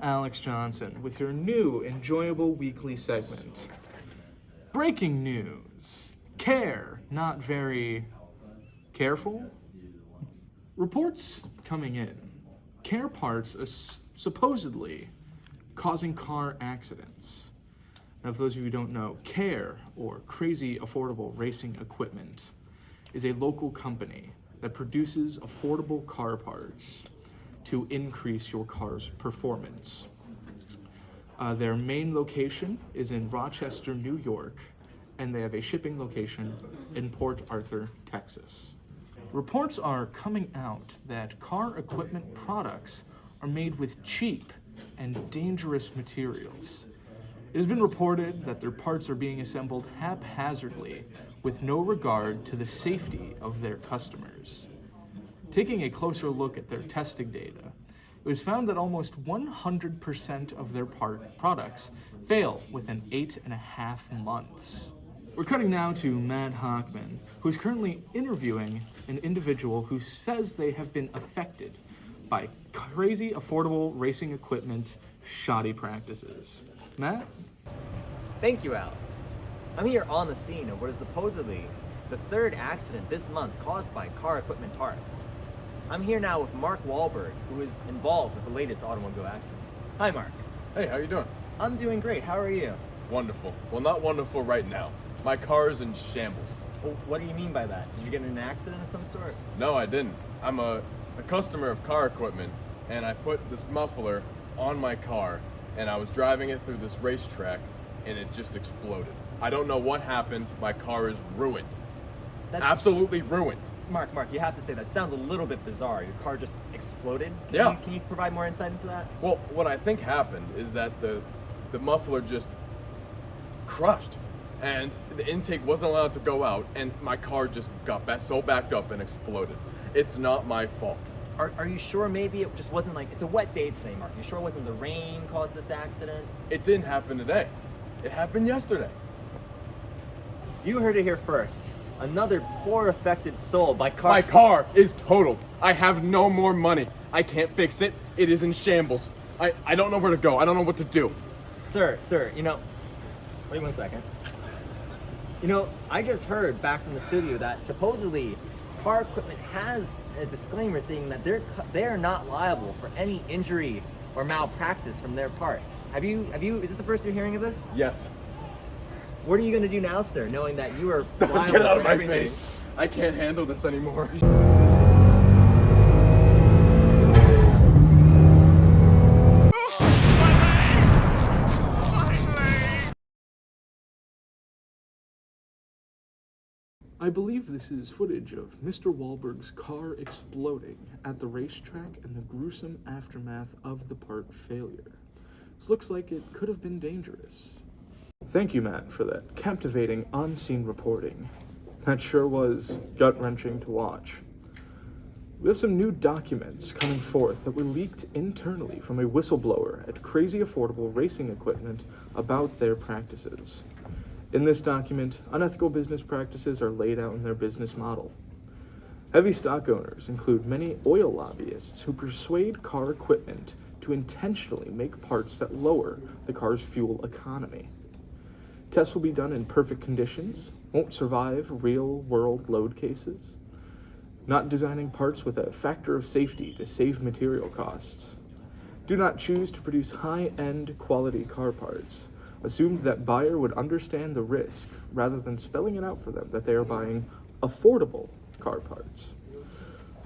Alex Johnson with your new enjoyable weekly segment. Breaking news. Care, not very careful? Reports coming in. Care parts are supposedly causing car accidents. Now, for those of you who don't know, Care, or Crazy Affordable Racing Equipment, is a local company that produces affordable car parts to increase your car's performance. Their main location is in Rochester, New York, and they have a shipping location in Port Arthur, Texas. Reports are coming out that car equipment products are made with cheap and dangerous materials. It has been reported that their parts are being assembled haphazardly with no regard to the safety of their customers. Taking a closer look at their testing data, it was found that almost 100% of their products fail within 8.5 months. We're cutting now to Matt Hochman, who is currently interviewing an individual who says they have been affected by Crazy Affordable Racing Equipment's shoddy practices. Matt? Thank you, Alex. I'm here on the scene of what is supposedly the third accident this month caused by car equipment parts. I'm here now with Mark Wahlberg, who is involved with the latest automobile accident. Hi, Mark. Hey, how you doing? I'm doing great. How are you? Wonderful. Well, not wonderful right now. My car is in shambles. Well, what do you mean by that? Did you get in an accident of some sort? No, I didn't. I'm a customer of car equipment, and I put this muffler on my car, and I was driving it through this racetrack, and it just exploded. I don't know what happened. My car is ruined. Absolutely ruined. Mark, you have to say that sounds a little bit bizarre. Your car just exploded? Yeah. Can you provide more insight into that? Well, what I think happened is that the muffler just crushed, and the intake wasn't allowed to go out, and my car just got so backed up and exploded. It's not my fault. Are you sure maybe it just wasn't it's a wet day today, Mark? You sure it wasn't the rain caused this accident? It didn't happen today. It happened yesterday. You heard it here first. Another poor affected soul by car. My car is totaled. I have no more money. I can't fix it. It is in shambles. I don't know where to go. I don't know what to do. Sir, wait 1 second. I just heard back from the studio that supposedly car equipment has a disclaimer saying that they are not liable for any injury or malpractice from their parts. Is this the first you're hearing of this? Yes. What are you going to do now, sir, knowing that you are liable Get out of for my everything? face. I can't handle this anymore. I believe this is footage of Mr. Wahlberg's car exploding at the racetrack and the gruesome aftermath of the part failure. This looks like it could have been dangerous. Thank you, Matt, for that captivating on-scene reporting. That sure was gut-wrenching to watch. We have some new documents coming forth that were leaked internally from a whistleblower at Crazy Affordable Racing Equipment about their practices. In this document, unethical business practices are laid out in their business model. Heavy stock owners include many oil lobbyists who persuade car equipment to intentionally make parts that lower the car's fuel economy. Tests will be done in perfect conditions, won't survive real-world load cases, not designing parts with a factor of safety to save material costs. Do not choose to produce high-end quality car parts, assumed that buyer would understand the risk rather than spelling it out for them that they are buying affordable car parts.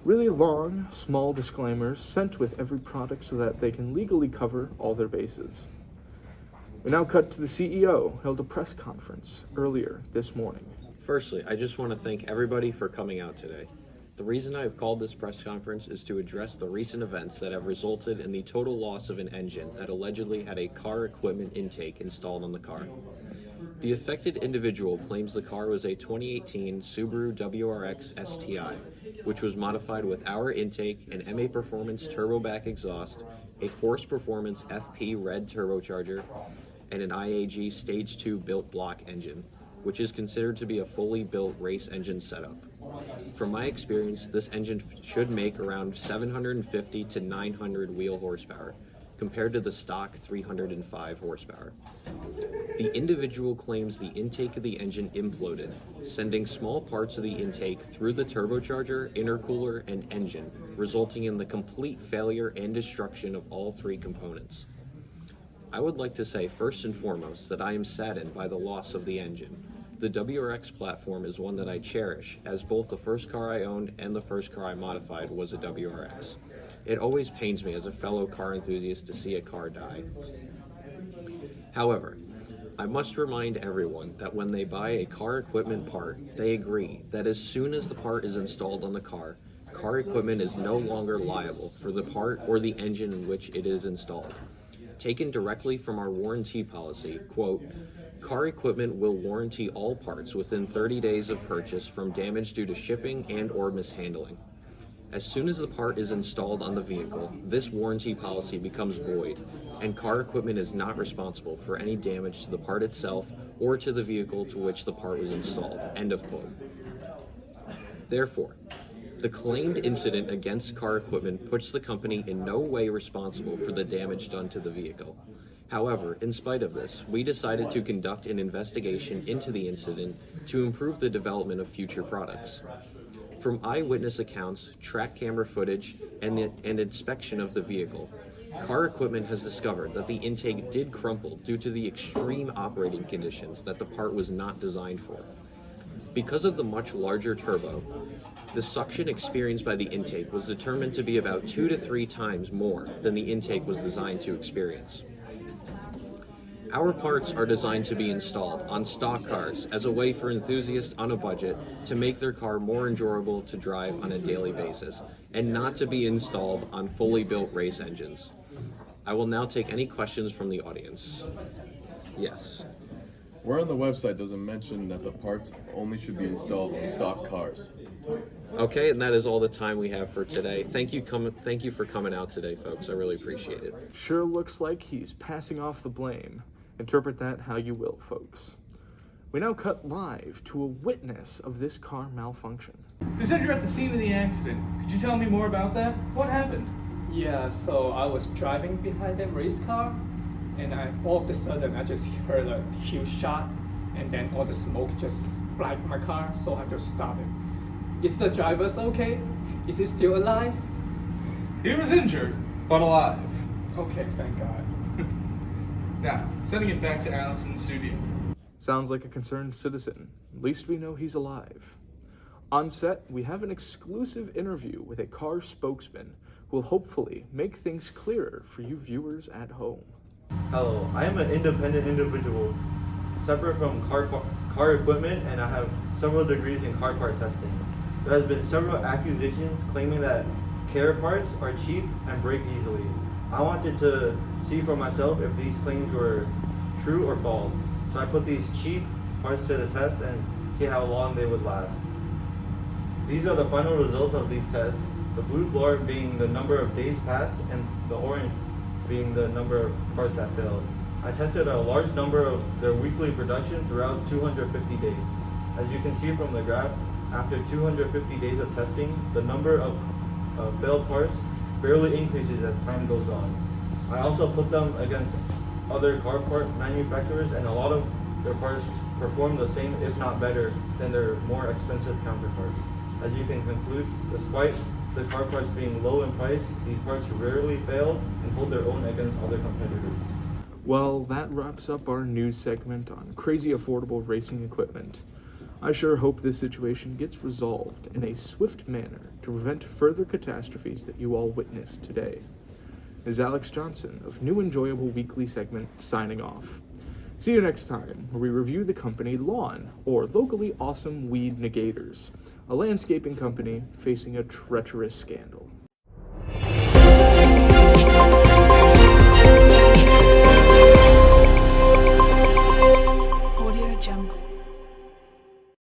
Really long, small disclaimers sent with every product so that they can legally cover all their bases. We now cut to the CEO, held a press conference earlier this morning. Firstly, I just want to thank everybody for coming out today. The reason I have called this press conference is to address the recent events that have resulted in the total loss of an engine that allegedly had a car equipment intake installed on the car. The affected individual claims the car was a 2018 Subaru WRX STI, which was modified with our intake, an MA Performance turboback exhaust, a Force Performance FP red turbocharger, and an IAG Stage 2 built block engine, which is considered to be a fully built race engine setup. From my experience, this engine should make around 750 to 900 wheel horsepower, compared to the stock 305 horsepower. The individual claims the intake of the engine imploded, sending small parts of the intake through the turbocharger, intercooler, and engine, resulting in the complete failure and destruction of all three components. I would like to say first and foremost that I am saddened by the loss of the engine. The WRX platform is one that I cherish, as both the first car I owned and the first car I modified was a WRX. It always pains me as a fellow car enthusiast to see a car die. However, I must remind everyone that when they buy a car equipment part, they agree that as soon as the part is installed on the car equipment is no longer liable for the part or the engine in which it is installed. Taken directly from our warranty policy, quote, "Car equipment will warranty all parts within 30 days of purchase from damage due to shipping and or mishandling. As soon as the part is installed on the vehicle, this warranty policy becomes void, and car equipment is not responsible for any damage to the part itself or to the vehicle to which the part was installed." End of quote. Therefore, the claimed incident against car equipment puts the company in no way responsible for the damage done to the vehicle. However, in spite of this, we decided to conduct an investigation into the incident to improve the development of future products. From eyewitness accounts, track camera footage, and inspection of the vehicle, car equipment has discovered that the intake did crumple due to the extreme operating conditions that the part was not designed for. Because of the much larger turbo, the suction experienced by the intake was determined to be about 2 to 3 times more than the intake was designed to experience. Our parts are designed to be installed on stock cars as a way for enthusiasts on a budget to make their car more enjoyable to drive on a daily basis, and not to be installed on fully built race engines. I will now take any questions from the audience. Yes. Where on the website does it mention that the parts only should be installed on stock cars? Okay, and that is all the time we have for today. Thank you for coming out today, folks. I really appreciate it. Sure looks like he's passing off the blame. Interpret that how you will, folks. We now cut live to a witness of this car malfunction. So you said you're at the scene of the accident. Could you tell me more about that? What happened? Yeah, so I was driving behind that race car, and all of a sudden I just heard a huge shot, and then all the smoke just blinded my car, so I have to stop it. Is the driver okay? Is he still alive? He was injured, but alive. Okay, thank God. Now, sending it back to Alex in the studio. Sounds like a concerned citizen. At least we know he's alive. On set, we have an exclusive interview with a car spokesman who will hopefully make things clearer for you viewers at home. Hello, I am an independent individual, separate from car equipment, and I have several degrees in car part testing. There has been several accusations claiming that Care parts are cheap and break easily. I wanted to see for myself if these claims were true or false. So I put these cheap parts to the test and see how long they would last. These are the final results of these tests, the blue bar being the number of days passed and the orange being the number of parts that failed. I tested a large number of their weekly production throughout 250 days. As you can see from the graph, after 250 days of testing, the number of failed parts barely increases as time goes on. I also put them against other car part manufacturers, and a lot of their parts perform the same, if not better, than their more expensive counterparts. As you can conclude, despite the car parts being low in price, these parts rarely fail and hold their own against other competitors. Well, that wraps up our news segment on crazy affordable racing equipment. I sure hope this situation gets resolved in a swift manner to prevent further catastrophes that you all witnessed today. This is Alex Johnson of New Enjoyable Weekly segment signing off. See you next time, where we review the company Lawn, or Locally Awesome Weed Negators, a landscaping company facing a treacherous scandal.